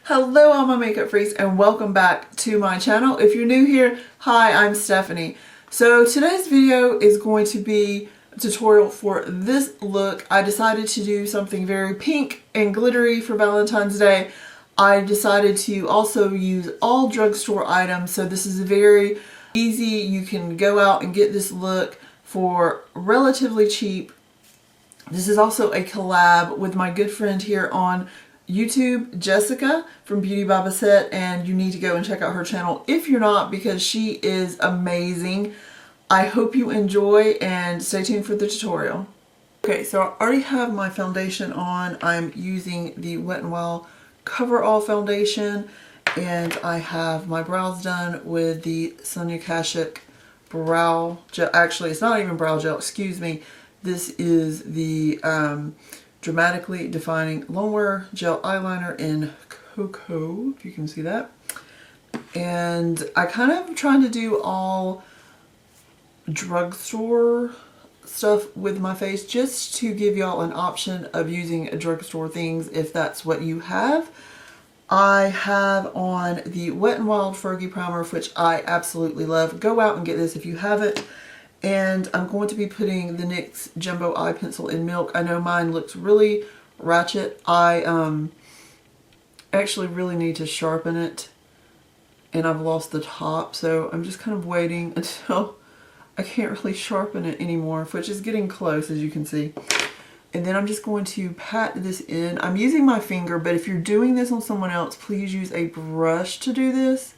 Hello all my makeup freaks and welcome back to my channel. If you're new here, hi, I'm Stephanie. So today's video is going to be a tutorial for this look. I decided to do something very pink and glittery for Valentine's Day. I decided to also use all drugstore items, so this is very easy. You can go out and get this look for relatively cheap. This is also a collab with my good friend here on YouTube, Jessica from Beauty by Bissett, and you need to go and check out her channel if you're not, because she is amazing. I hope you enjoy and stay tuned for the tutorial. Okay, so I already have my foundation on. I'm using the Wet n Wild Cover All foundation, and I have my brows done with the Sonia Kashuk brow gel. Actually, it's not even brow gel, excuse me. This is the Dramatically Defining Longwear Gel Eyeliner in Cocoa, if you can see that. And I kind of trying to do all drugstore stuff with my face, just to give y'all an option of using drugstore things if that's what you have. I have on the Wet n Wild Fergie Primer, which I absolutely love. Go out and get this if you haven't. And I'm going to be putting the NYX Jumbo Eye Pencil in Milk. I know mine looks really ratchet. I actually really need to sharpen it, and I've lost the top, so I'm just kind of waiting until I can't really sharpen it anymore, which is getting close, as you can see. And then I'm just going to pat this in. I'm using my finger, but if you're doing this on someone else, please use a brush to do this.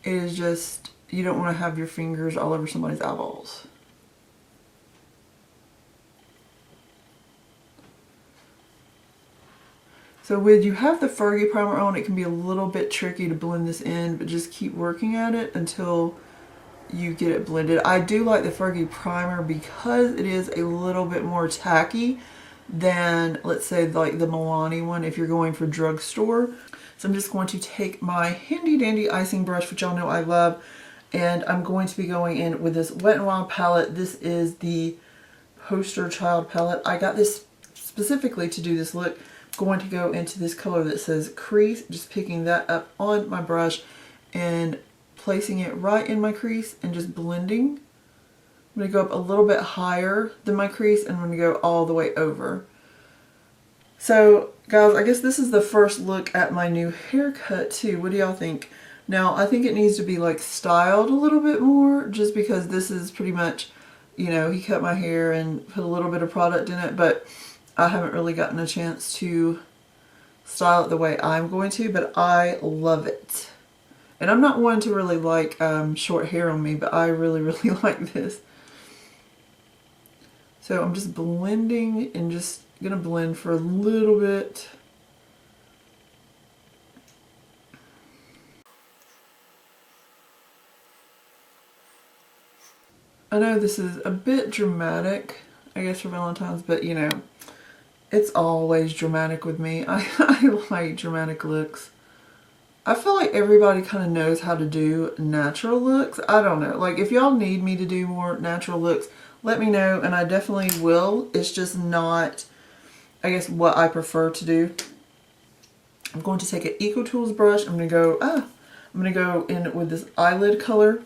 It is just, you don't want to have your fingers all over somebody's eyeballs. So when you have the Fergie primer on, it can be a little bit tricky to blend this in, but just keep working at it until you get it blended. I do like the Fergie primer because it is a little bit more tacky than, let's say, like the Milani one if you're going for drugstore. So I'm just going to take my handy dandy icing brush, which y'all know I love, and I'm going to be going in with this Wet n Wild palette. This is the Poster Child palette. I got this specifically to do this look. I'm going to go into this color that says Crease, just picking that up on my brush and placing it right in my crease and just blending. I'm going to go up a little bit higher than my crease, and I'm going to go all the way over. So guys, I guess this is the first look at my new haircut too. What do y'all think? Now, I think it needs to be like styled a little bit more, just because this is pretty much, you know, he cut my hair and put a little bit of product in it, but I haven't really gotten a chance to style it the way I'm going to, but I love it. And I'm not one to really like short hair on me, but I really, really like this. So I'm just blending and just gonna blend for a little bit. I know this is a bit dramatic, I guess, for Valentine's, but you know, it's always dramatic with me. I like dramatic looks. I feel like everybody kind of knows how to do natural looks. I don't know. Like, if y'all need me to do more natural looks, let me know, and I definitely will. It's just not, I guess, what I prefer to do. I'm going to take an Eco Tools brush. I'm going to go in with this eyelid color.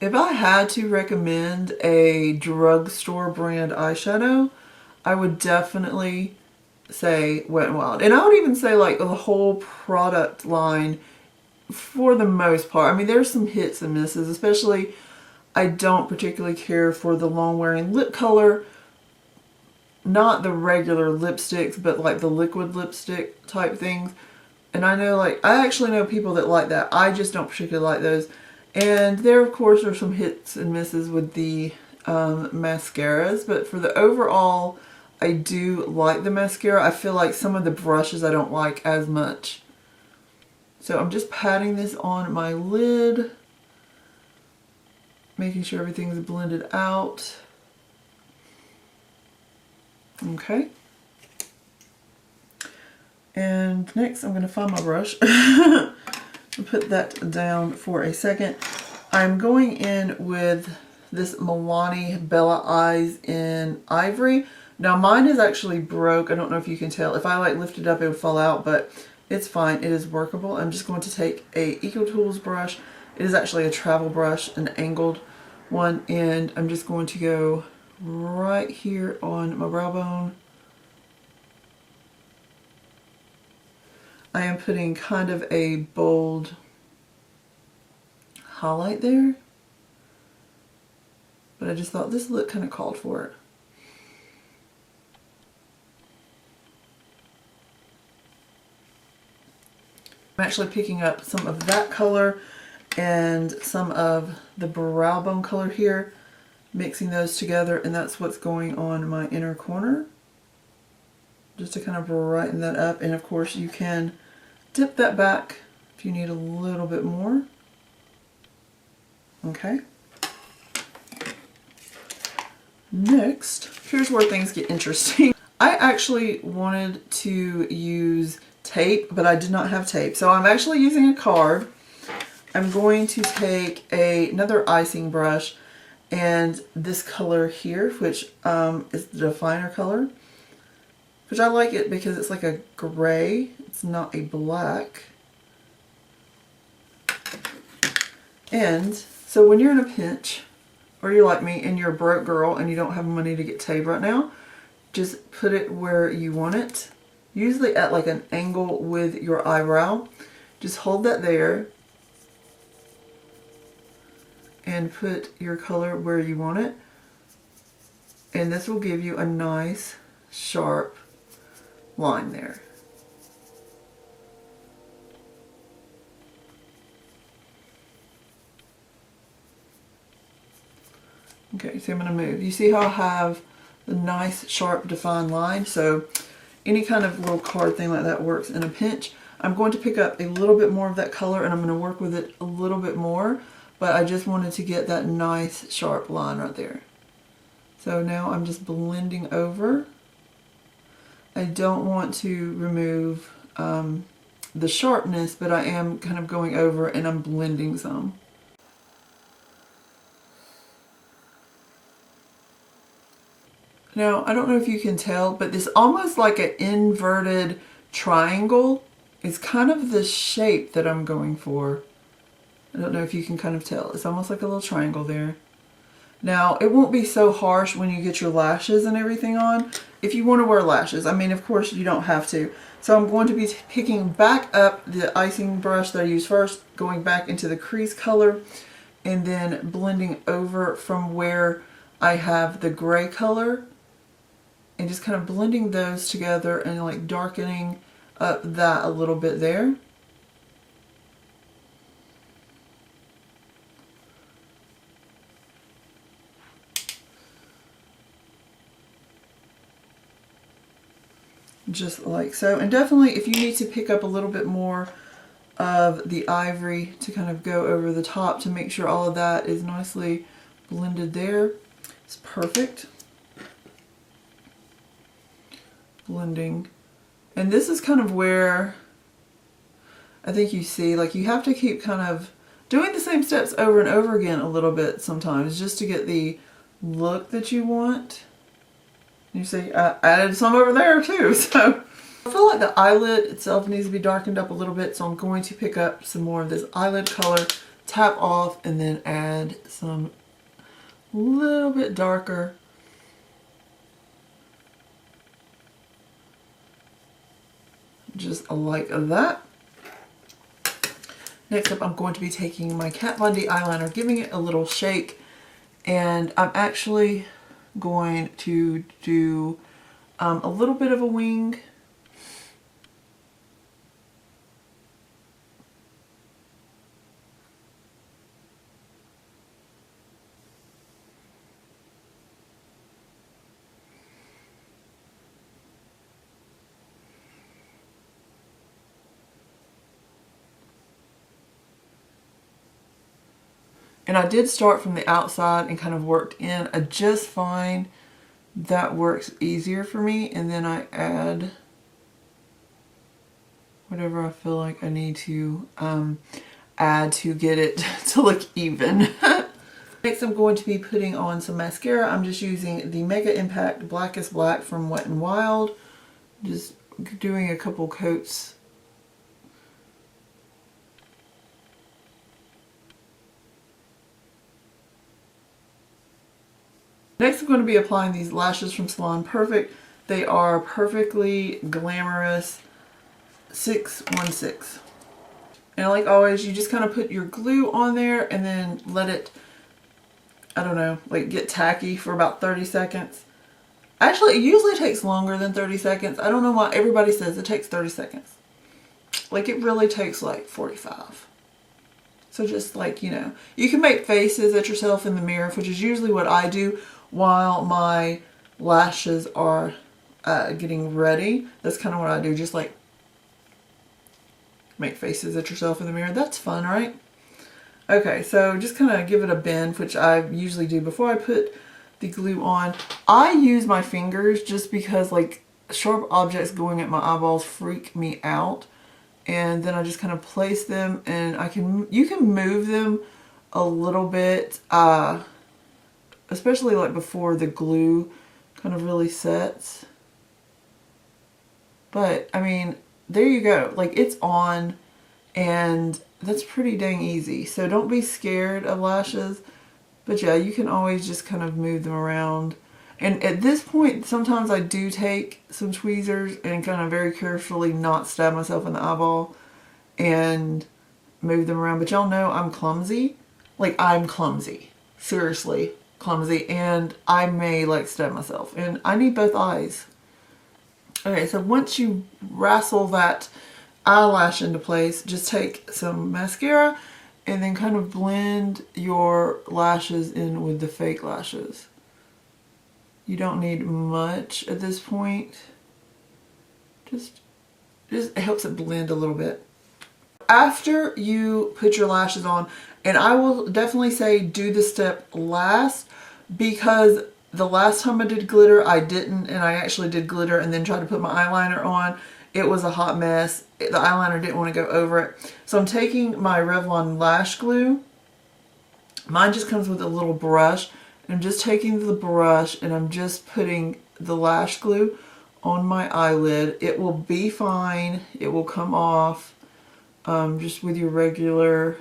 If I had to recommend a drugstore brand eyeshadow, I would definitely say Wet n Wild. And I would even say like the whole product line for the most part. I mean, there's some hits and misses, especially I don't particularly care for the long wearing lip color. Not the regular lipsticks, but like the liquid lipstick type things. And I know, like, I actually know people that like that. I just don't particularly like those. And there, of course, are some hits and misses with the mascaras. But for the overall, I do like the mascara. I feel like some of the brushes I don't like as much. So I'm just patting this on my lid, making sure everything's blended out. Okay. And next I'm going to find my brush. Put that down for a second. I'm going in with this Milani Bella Eyes in Ivory. Now mine is actually broke. I don't know if you can tell. If I like lift it up, it would fall out, but it's fine. It is workable. I'm just going to take a EcoTools brush. It is actually a travel brush, an angled one, and I'm just going to go right here on my brow bone. I am putting kind of a bold highlight there, but I just thought this look kind of called for it. I'm actually picking up some of that color and some of the brow bone color here, mixing those together, and that's what's going on my inner corner, just to kind of brighten that up. And of course you can dip that back if you need a little bit more. Okay. Next, here's where things get interesting. I actually wanted to use tape, but I did not have tape. So I'm actually using a card. I'm going to take another icing brush and this color here, which is the definer color, which I like it because it's like a gray. It's not a black. And so when you're in a pinch, or you're like me and you're a broke girl and you don't have money to get tape right now, just put it where you want it. Usually at like an angle with your eyebrow. Just hold that there and put your color where you want it. And this will give you a nice sharp line there. Okay, so I'm going to move. You see how I have the nice sharp defined line? So any kind of little card thing like that works in a pinch. I'm going to pick up a little bit more of that color and I'm going to work with it a little bit more, but I just wanted to get that nice sharp line right there. So now I'm just blending over. I don't want to remove the sharpness, but I am kind of going over and I'm blending some. Now, I don't know if you can tell, but this almost like an inverted triangle is kind of the shape that I'm going for. I don't know if you can kind of tell. It's almost like a little triangle there. Now, it won't be so harsh when you get your lashes and everything on. If you want to wear lashes, I mean, of course you don't have to. So I'm going to be picking back up the icing brush that I used first, going back into the crease color, and then blending over from where I have the gray color, and just kind of blending those together and like darkening up that a little bit there. Just like so. And definitely if you need to pick up a little bit more of the ivory to kind of go over the top to make sure all of that is nicely blended there, it's perfect. Blending. And this is kind of where I think you see, like, you have to keep kind of doing the same steps over and over again a little bit sometimes just to get the look that you want. You see, I added some over there too, so I feel like the eyelid itself needs to be darkened up a little bit, so I'm going to pick up some more of this eyelid color, tap off, and then add some little bit darker. Just like that. Next up, I'm going to be taking my Kat Von D eyeliner, giving it a little shake, and I'm actually going to do a little bit of a wing. And I did start from the outside and kind of worked in. I just find that works easier for me. And then I add whatever I feel like I need to add to get it to look even. Next, I'm going to be putting on some mascara. I'm just using the Mega Impact Black is Black from Wet n Wild. Just doing a couple coats. Next, I'm going to be applying these lashes from Salon Perfect. They are Perfectly Glamorous 616. And like always, you just kind of put your glue on there and then let it, I don't know, like get tacky for about 30 seconds. Actually, it usually takes longer than 30 seconds. I don't know why everybody says it takes 30 seconds. Like, it really takes like 45. So just like, you know, you can make faces at yourself in the mirror, which is usually what I do while my lashes are getting ready. That's kind of what I do, just like make faces at yourself in the mirror. That's fun, right? Okay, so just kind of give it a bend, which I usually do before I put the glue on. I use my fingers just because like sharp objects going at my eyeballs freak me out. And then I just kind of place them, and you can move them a little bit, especially like before the glue kind of really sets. But I mean, there you go. Like, it's on, and that's pretty dang easy. So don't be scared of lashes. But yeah, you can always just kind of move them around. And at this point, sometimes I do take some tweezers and kind of very carefully not stab myself in the eyeball and move them around. But y'all know I'm clumsy. Like, I'm clumsy. Seriously clumsy. And I may like stab myself. And I need both eyes. Okay, so once you wrestle that eyelash into place, just take some mascara and then kind of blend your lashes in with the fake lashes. You don't need much at this point. Just it helps it blend a little bit. After you put your lashes on, and I will definitely say do the step last, because the last time I did glitter, I didn't, and I actually did glitter and then tried to put my eyeliner on. It was a hot mess. The eyeliner didn't want to go over it. So I'm taking my Revlon lash glue. Mine just comes with a little brush. I'm just taking the brush and I'm just putting the lash glue on my eyelid. It will be fine. It will come off just with your regular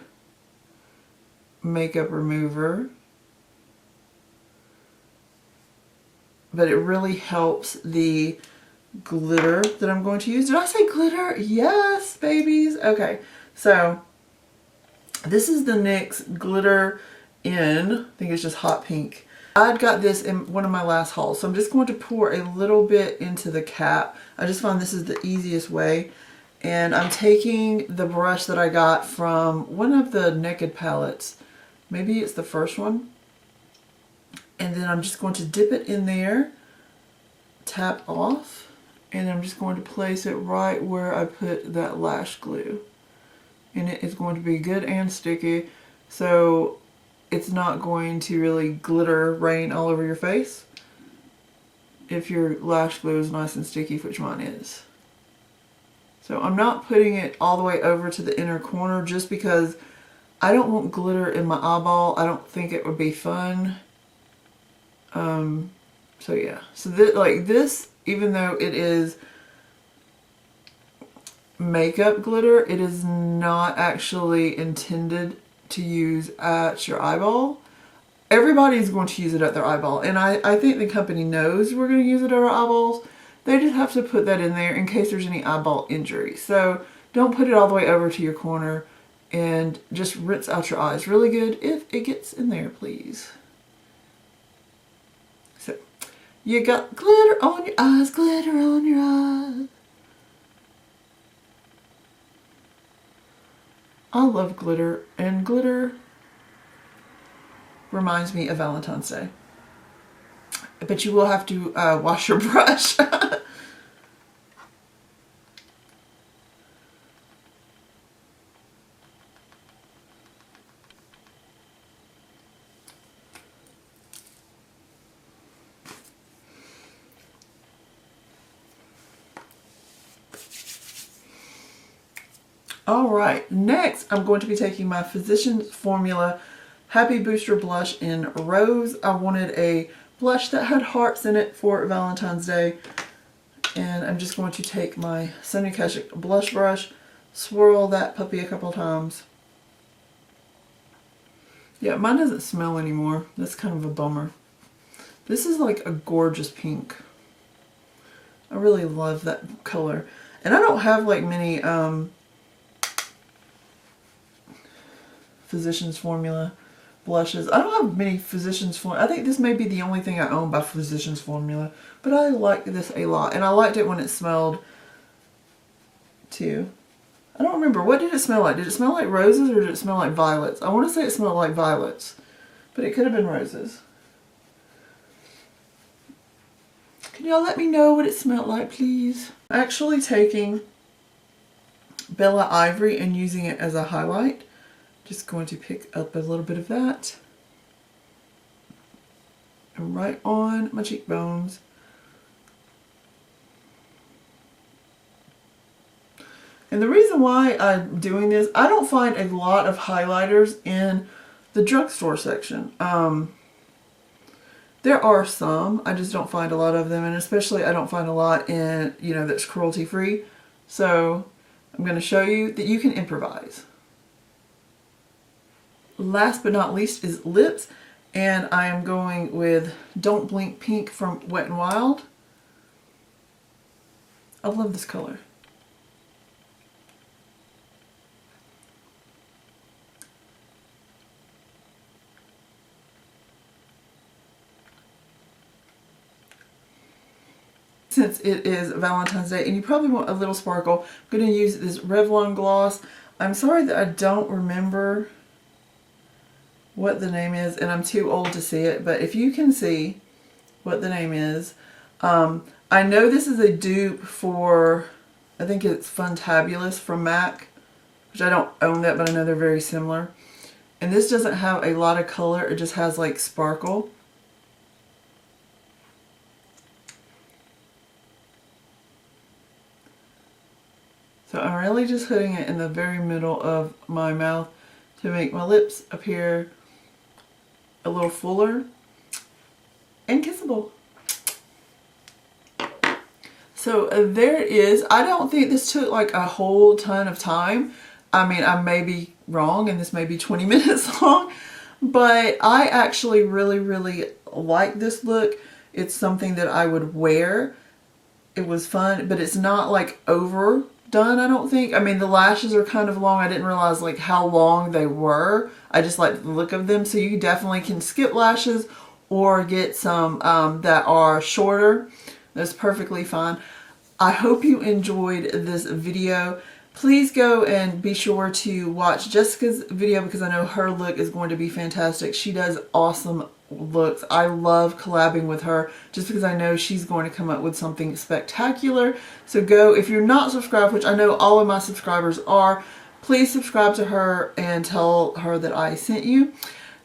makeup remover. But it really helps the glitter that I'm going to use. Did I say glitter? Yes, babies. Okay, so this is the NYX Glitter in, I think it's just hot pink. I'd got this in one of my last hauls, so I'm just going to pour a little bit into the cap. I just found this is the easiest way. And I'm taking the brush that I got from one of the Naked palettes. Maybe it's the first one. And then I'm just going to dip it in there, tap off, and I'm just going to place it right where I put that lash glue. And it is going to be good and sticky, so it's not going to really glitter rain all over your face if your lash glue is nice and sticky, which mine is. So I'm not putting it all the way over to the inner corner just because I don't want glitter in my eyeball. I don't think it would be fun. So yeah, so this, even though it is makeup glitter, it is not actually intended to use at your eyeball. Everybody's going to use it at their eyeball, and I think the company knows we're going to use it at our eyeballs. They just have to put that in there in case there's any eyeball injury. So don't put it all the way over to your corner, and just rinse out your eyes really good if it gets in there, please. So you got glitter on your eyes, glitter on your eyes. I love glitter, and glitter reminds me of Valentine's Day. But you will have to wash your brush. Alright, next I'm going to be taking my Physicians Formula Happy Booster Blush in Rose. I wanted a blush that had hearts in it for Valentine's Day. And I'm just going to take my Sonia Kashuk blush brush, swirl that puppy a couple times. Yeah, mine doesn't smell anymore. That's kind of a bummer. This is like a gorgeous pink. I really love that color. And I don't have like many Physicians Formula blushes. I don't have many Physicians Formula. I think this may be the only thing I own by Physicians Formula. But I like this a lot. And I liked it when it smelled too. I don't remember. What did it smell like? Did it smell like roses or did it smell like violets? I want to say it smelled like violets. But it could have been roses. Can y'all let me know what it smelled like, please? I'm actually taking Bella Ivory and using it as a highlight. Just going to pick up a little bit of that. And right on my cheekbones. And the reason why I'm doing this, I don't find a lot of highlighters in the drugstore section. There are some, I just don't find a lot of them, and especially I don't find a lot in, you know, that's cruelty free. So I'm going to show you that you can improvise. Last but not least is lips, and I am going with Don't Blink Pink from Wet n Wild. I love this color. Since it is Valentine's Day and you probably want a little sparkle, I'm going to use this Revlon gloss. I'm sorry that I don't remember what the name is, and I'm too old to see it, but if you can see what the name is, I know this is a dupe for, I think it's Funtabulous from MAC, which I don't own that, but I know they're very similar. And this doesn't have a lot of color, it just has like sparkle. So I'm really just putting it in the very middle of my mouth to make my lips appear a little fuller and kissable. So there it is. I don't think this took like a whole ton of time. I mean, I may be wrong and this may be 20 minutes long, but I actually really like this look. It's something that I would wear. It was fun, but it's not like overdone, I don't think. I mean, the lashes are kind of long. I didn't realize like how long they were. I just like the look of them. So you definitely can skip lashes or get some that are shorter. That's perfectly fine. I hope you enjoyed this video. Please go and be sure to watch Jessica's video because I know her look is going to be fantastic. She does awesome looks. I love collabing with her just because I know she's going to come up with something spectacular. So go, if you're not subscribed, which I know all of my subscribers are, please subscribe to her and tell her that I sent you.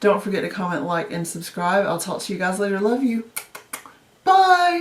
Don't forget to comment, like, and subscribe. I'll talk to you guys later. Love you. Bye!